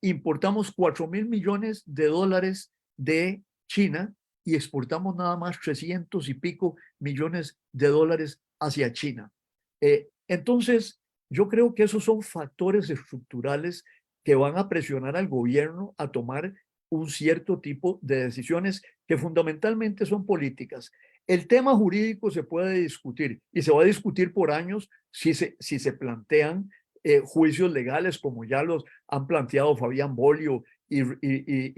S3: importamos 4.000 millones de dólares de China y exportamos nada más 300 y pico millones de dólares hacia China. Entonces, yo creo que esos son factores estructurales que van a presionar al gobierno a tomar un cierto tipo de decisiones que fundamentalmente son políticas. El tema jurídico se puede discutir y se va a discutir por años si se plantean juicios legales como ya los han planteado Fabián Bolio y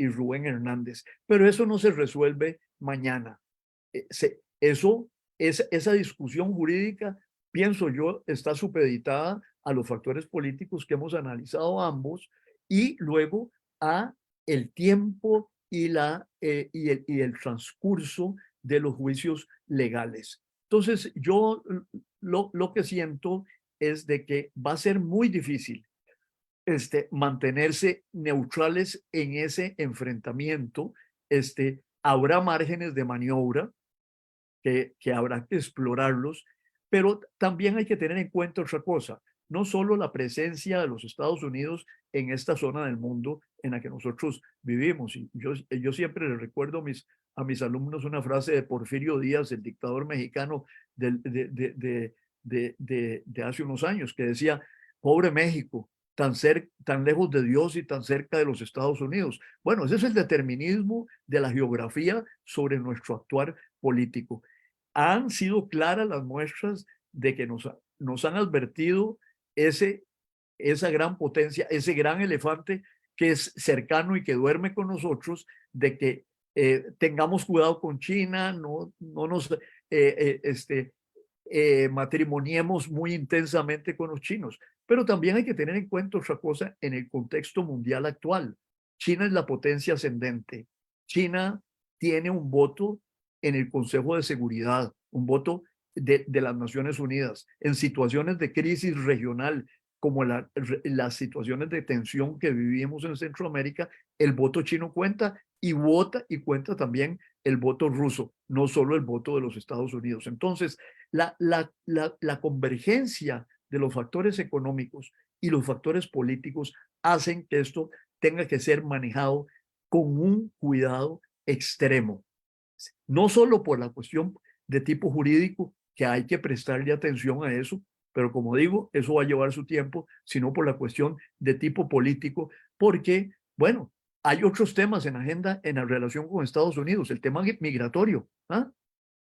S3: Rubén Hernández. Pero eso no se resuelve mañana. Esa discusión jurídica, pienso yo, está supeditada a los factores políticos que hemos analizado ambos y luego a el tiempo y el transcurso de los juicios legales. Entonces, yo lo que siento es de que va a ser muy difícil mantenerse neutrales en ese enfrentamiento. Habrá márgenes de maniobra que habrá que explorarlos, pero también hay que tener en cuenta otra cosa, no solo la presencia de los Estados Unidos en esta zona del mundo en la que nosotros vivimos. Y yo siempre les recuerdo a mis alumnos una frase de Porfirio Díaz, el dictador mexicano de hace unos años, que decía: pobre México, tan lejos de Dios y tan cerca de los Estados Unidos. Bueno, ese es el determinismo de la geografía sobre nuestro actuar político. Han sido claras las muestras de que nos han advertido esa gran potencia, ese gran elefante que es cercano y que duerme con nosotros, de que tengamos cuidado con China, no nos matrimoniemos muy intensamente con los chinos. Pero también hay que tener en cuenta otra cosa en el contexto mundial actual. China es la potencia ascendente. China tiene un voto en el Consejo de Seguridad, un voto de las Naciones Unidas. En situaciones de crisis regional, como las situaciones de tensión que vivimos en Centroamérica, el voto chino cuenta y cuenta también el voto ruso, no solo el voto de los Estados Unidos. Entonces, la convergencia de los factores económicos y los factores políticos hacen que esto tenga que ser manejado con un cuidado extremo. No solo por la cuestión de tipo jurídico, que hay que prestarle atención a eso, pero como digo, eso va a llevar su tiempo, sino por la cuestión de tipo político, porque, bueno, hay otros temas en agenda en la relación con Estados Unidos, el tema migratorio,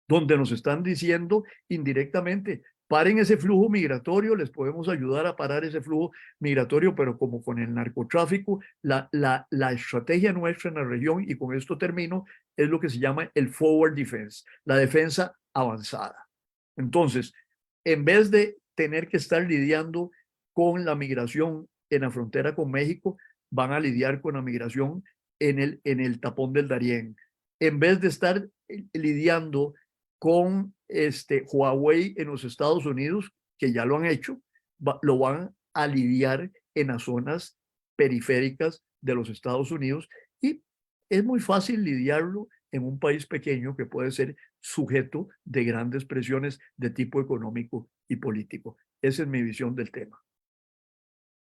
S3: donde nos están diciendo indirectamente: paren ese flujo migratorio, les podemos ayudar a parar ese flujo migratorio, pero como con el narcotráfico, la estrategia nuestra en la región, y con esto termino, es lo que se llama el forward defense, la defensa avanzada. Entonces, en vez de tener que estar lidiando con la migración en la frontera con México, van a lidiar con la migración en el tapón del Darién. En vez de estar lidiando con Huawei en los Estados Unidos, que ya lo han hecho, lo van a lidiar en las zonas periféricas de los Estados Unidos, y es muy fácil lidiarlo en un país pequeño que puede ser sujeto de grandes presiones de tipo económico y político. Esa es mi visión del tema.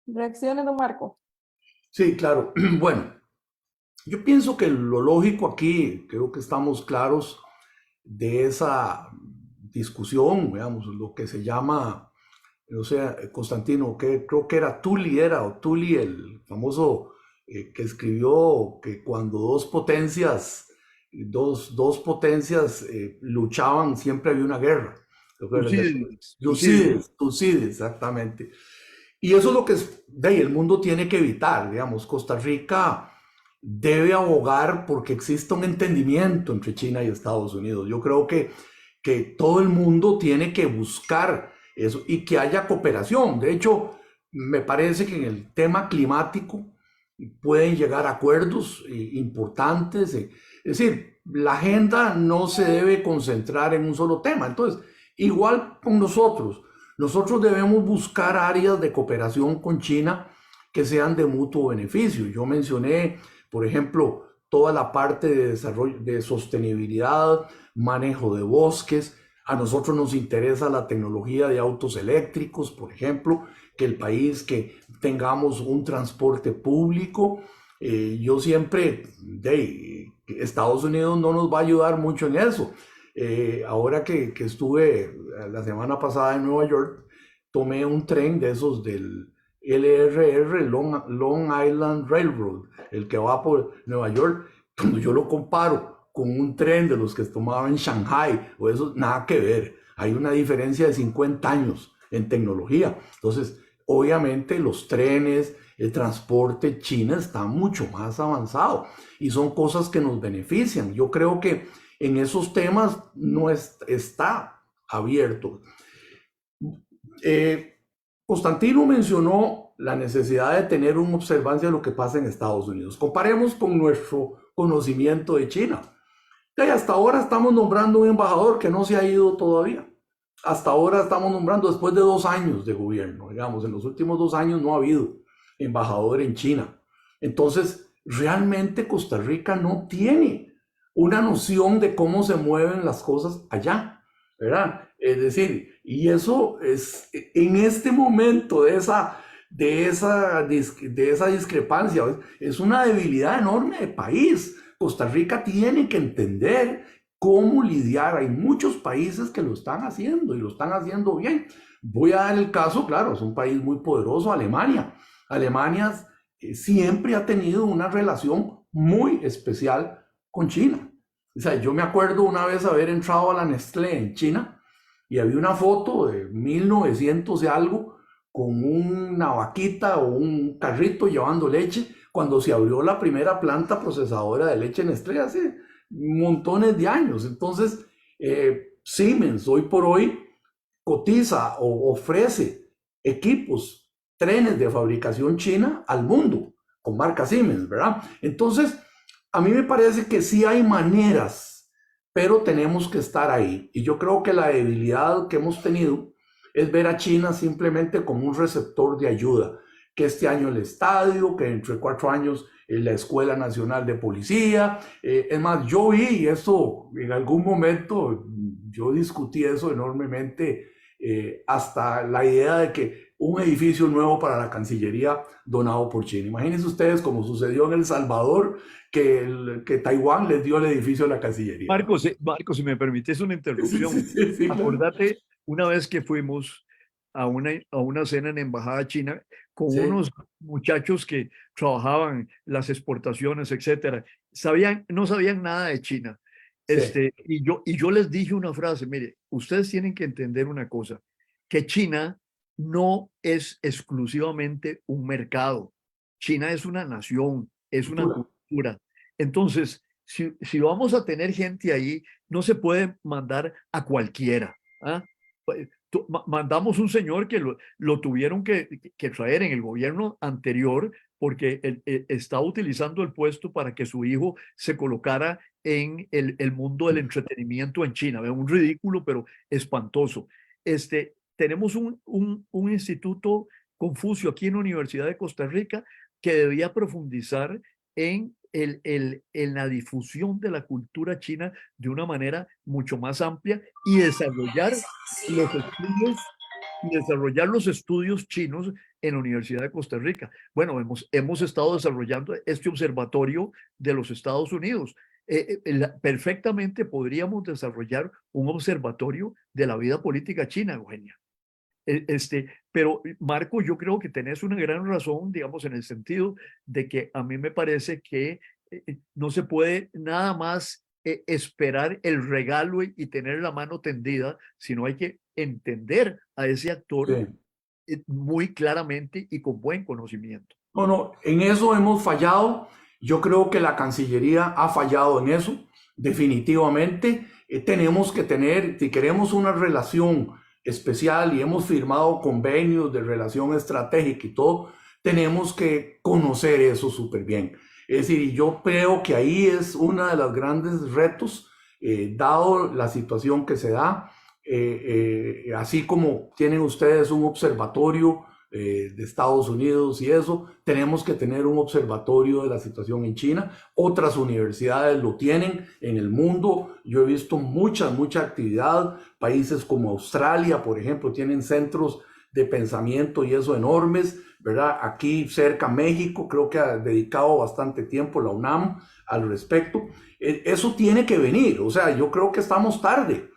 S1: Reacciones, don Marco.
S2: Sí, claro. Bueno, yo pienso que lo lógico aquí, creo que estamos claros de esa discusión, veamos, lo que se llama, no sé, Constantino, que creo que era Tully, o Tully, el famoso que escribió que cuando dos potencias luchaban, siempre había una guerra.
S3: Tucídides, Tucídides.
S2: Tucídides, exactamente. Y eso es lo que de ahí, el mundo tiene que evitar, digamos, Costa Rica debe abogar porque exista un entendimiento entre China y Estados Unidos. Yo creo que todo el mundo tiene que buscar eso y que haya cooperación. De hecho, me parece que en el tema climático pueden llegar a acuerdos importantes. Es decir, la agenda no se debe concentrar en un solo tema. Entonces, igual con nosotros. Nosotros debemos buscar áreas de cooperación con China que sean de mutuo beneficio. Yo mencioné, por ejemplo, toda la parte de desarrollo, de sostenibilidad, manejo de bosques. A nosotros nos interesa la tecnología de autos eléctricos, por ejemplo, que el país, que tengamos un transporte público. Yo siempre, Estados Unidos no nos va a ayudar mucho en eso. Ahora que estuve la semana pasada en Nueva York, tomé un tren de esos del LRR, Long Island Railroad, el que va por Nueva York. Cuando yo lo comparo con un tren de los que tomaba en Shanghai, o eso, nada que ver. Hay una diferencia de 50 años en tecnología. Entonces, obviamente los trenes, el transporte, China está mucho más avanzado y son cosas que nos benefician. Yo creo que en esos temas no está abierto. Constantino mencionó la necesidad de tener una observancia de lo que pasa en Estados Unidos. Comparemos con nuestro conocimiento de China. Y hasta ahora estamos nombrando un embajador que no se ha ido todavía. Hasta ahora estamos nombrando después de 2 años de gobierno. Digamos, en los últimos 2 años no ha habido embajador en China. Entonces, realmente Costa Rica no tiene una noción de cómo se mueven las cosas allá, ¿verdad? Es decir, y eso es en este momento de esa discrepancia, es una debilidad enorme de país. Costa Rica tiene que entender cómo lidiar. Hay muchos países que lo están haciendo y lo están haciendo bien. Voy a dar el caso, claro, es un país muy poderoso, Alemania. Alemania siempre ha tenido una relación muy especial con China. O sea, yo me acuerdo una vez haber entrado a la Nestlé en China y había una foto de 1900 y algo con una vaquita o un carrito llevando leche cuando se abrió la primera planta procesadora de leche Nestlé hace montones de años. Entonces, Siemens hoy por hoy cotiza o ofrece equipos, trenes de fabricación china al mundo con marca Siemens, ¿verdad? Entonces, a mí me parece que sí hay maneras, pero tenemos que estar ahí. Y yo creo que la debilidad que hemos tenido es ver a China simplemente como un receptor de ayuda, que este año el estadio, que dentro de 4 años la Escuela Nacional de Policía. Es más, yo vi eso en algún momento, yo discutí eso enormemente, hasta la idea de que un edificio nuevo para la Cancillería donado por China. Imagínense ustedes como sucedió en El Salvador, que Taiwán les dio el edificio a la Cancillería.
S3: Marcos, si me permites una interrupción.
S2: Sí, claro.
S3: Acordate una vez que fuimos a una cena en Embajada China con unos muchachos que trabajaban las exportaciones, etcétera. No sabían nada de China. Y yo les dije una frase: mire, ustedes tienen que entender una cosa, que China no es exclusivamente un mercado. China es una nación, es una cultura. Entonces, si vamos a tener gente ahí, no se puede mandar a cualquiera. ¿Ah? Mandamos un señor que lo tuvieron que traer en el gobierno anterior porque él estaba utilizando el puesto para que su hijo se colocara en el mundo del entretenimiento en China. Un ridículo, pero espantoso. Tenemos un instituto Confucio aquí en la Universidad de Costa Rica que debía profundizar en en la difusión de la cultura china de una manera mucho más amplia y desarrollar los estudios chinos en la Universidad de Costa Rica. Bueno, hemos estado desarrollando este observatorio de los Estados Unidos. Perfectamente podríamos desarrollar un observatorio de la vida política china, Eugenia. Pero Marco, yo creo que tenés una gran razón, digamos, en el sentido de que a mí me parece que no se puede nada más esperar el regalo y tener la mano tendida, sino hay que entender a ese actor
S2: Sí.
S3: muy claramente y con buen conocimiento.
S2: No, no, en eso hemos fallado. Yo creo que la Cancillería ha fallado en eso, definitivamente. Tenemos que tener, si queremos una relación especial y hemos firmado convenios de relación estratégica y todo, tenemos que conocer eso súper bien. Es decir, yo creo que ahí es uno de los grandes retos, dado la situación que se da, así como tienen ustedes un observatorio de Estados Unidos y eso, tenemos que tener un observatorio de la situación en China. Otras universidades lo tienen en el mundo. Yo he visto mucha actividad. Países como Australia, por ejemplo, tienen centros de pensamiento y eso enormes, ¿verdad? Aquí cerca México, creo que ha dedicado bastante tiempo la UNAM al respecto. Eso tiene que venir, o sea, yo creo que estamos tarde.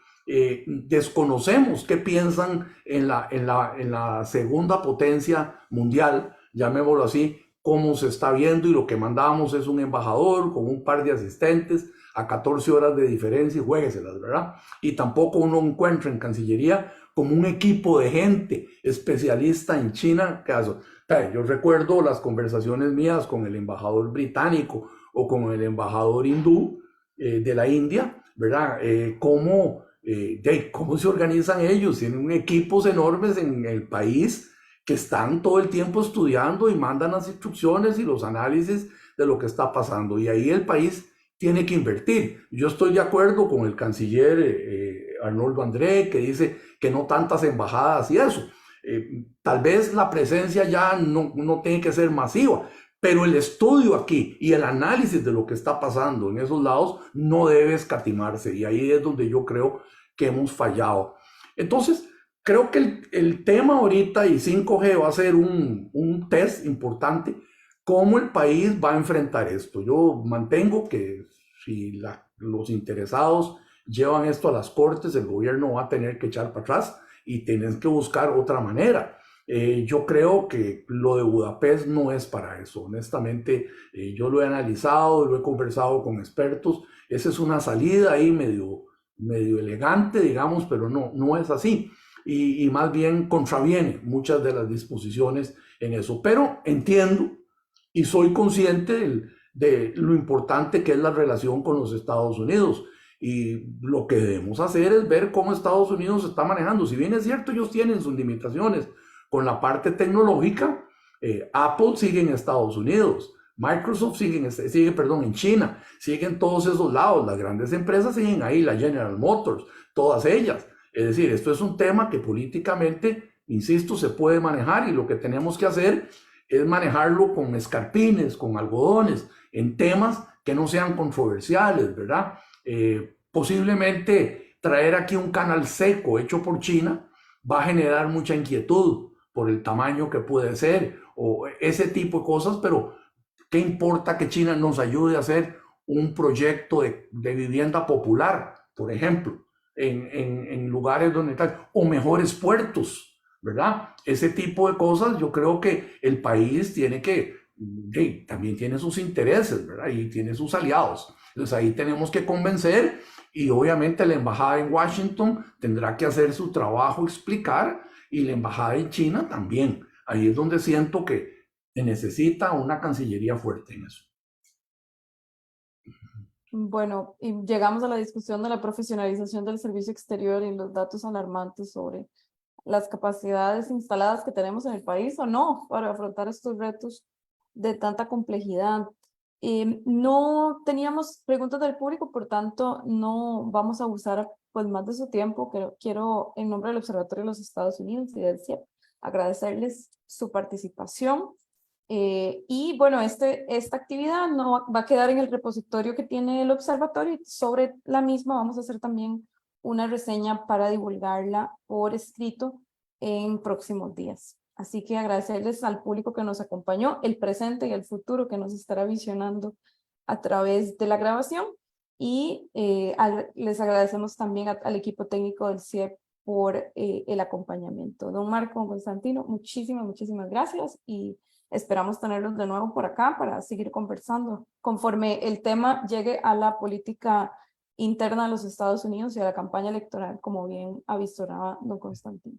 S2: Desconocemos qué piensan en la segunda potencia mundial, llamémoslo así, cómo se está viendo, y lo que mandamos es un embajador con un par de asistentes a 14 horas de diferencia y juégueselas, ¿verdad? Y tampoco uno encuentra en Cancillería como un equipo de gente especialista en China. Yo recuerdo las conversaciones mías con el embajador británico o con el embajador hindú de la India, ¿verdad? Cómo se organizan ellos. Tienen equipos enormes en el país que están todo el tiempo estudiando y mandan las instrucciones y los análisis de lo que está pasando. Y ahí el país tiene que invertir. Yo estoy de acuerdo con el canciller Arnoldo André, que dice que no tantas embajadas y eso. Tal vez la presencia ya no tiene que ser masiva, pero el estudio aquí y el análisis de lo que está pasando en esos lados no debe escatimarse, y ahí es donde yo creo que hemos fallado. Entonces, creo que el tema ahorita y 5G va a ser un test importante, cómo el país va a enfrentar esto. Yo mantengo que si los interesados llevan esto a las cortes, el gobierno va a tener que echar para atrás y tienen que buscar otra manera. Yo creo que lo de Budapest no es para eso. Honestamente, yo lo he analizado, lo he conversado con expertos. Esa es una salida ahí medio elegante, digamos, pero no es así. Y más bien contraviene muchas de las disposiciones en eso. Pero entiendo y soy consciente de lo importante que es la relación con los Estados Unidos. Y lo que debemos hacer es ver cómo Estados Unidos se está manejando. Si bien es cierto, ellos tienen sus limitaciones con la parte tecnológica. Apple sigue en Estados Unidos, Microsoft sigue en China, siguen todos esos lados, las grandes empresas siguen ahí, la General Motors, todas ellas. Es decir, esto es un tema que políticamente, insisto, se puede manejar, y lo que tenemos que hacer es manejarlo con escarpines, con algodones, en temas que no sean controversiales, ¿verdad? Posiblemente traer aquí un canal seco hecho por China va a generar mucha inquietud por el tamaño que puede ser, o ese tipo de cosas, pero ¿qué importa que China nos ayude a hacer un proyecto de vivienda popular, por ejemplo, en lugares donde están, o mejores puertos, ¿verdad? Ese tipo de cosas, yo creo que el país tiene que, también tiene sus intereses, ¿verdad? Y tiene sus aliados. Entonces ahí tenemos que convencer, y obviamente la embajada en Washington tendrá que hacer su trabajo, explicar, y la embajada en China también. Ahí es donde siento que se necesita una cancillería fuerte en eso.
S1: Bueno, y llegamos a la discusión de la profesionalización del servicio exterior y los datos alarmantes sobre las capacidades instaladas que tenemos en el país o no para afrontar estos retos de tanta complejidad. No teníamos preguntas del público, por tanto no vamos a usar pues más de su tiempo. Quiero en nombre del Observatorio de los Estados Unidos y del CIEP agradecerles su participación. Y bueno, esta actividad no va a quedar en el repositorio que tiene el observatorio y sobre la misma vamos a hacer también una reseña para divulgarla por escrito en próximos días. Así que agradecerles al público que nos acompañó, el presente y el futuro que nos estará visionando a través de la grabación y les agradecemos también al equipo técnico del CIEP por el acompañamiento. Don Marco, don Constantino, muchísimas gracias y esperamos tenerlos de nuevo por acá para seguir conversando conforme el tema llegue a la política interna de los Estados Unidos y a la campaña electoral, como bien avisoraba don Constantino.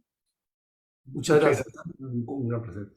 S2: Muchas gracias. Un gran placer.